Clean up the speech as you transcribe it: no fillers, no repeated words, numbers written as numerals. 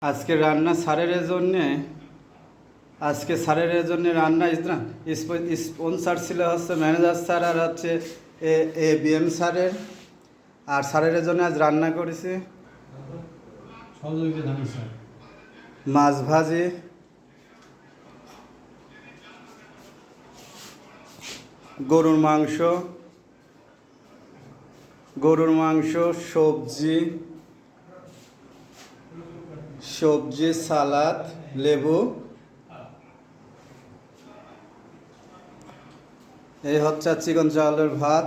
আজকে রান্না স্যারের জন্য রান্না স্পন্সার ছিল হচ্ছে ম্যানেজার স্যার আর হচ্ছে বিএম স্যারের। আর স্যারের জন্য আজ রান্না করেছি মাছ ভাজি, গরুর মাংস, সবজি, সালাদ, লেবু। এই হচ্ছে চিকন চাউলের ভাত।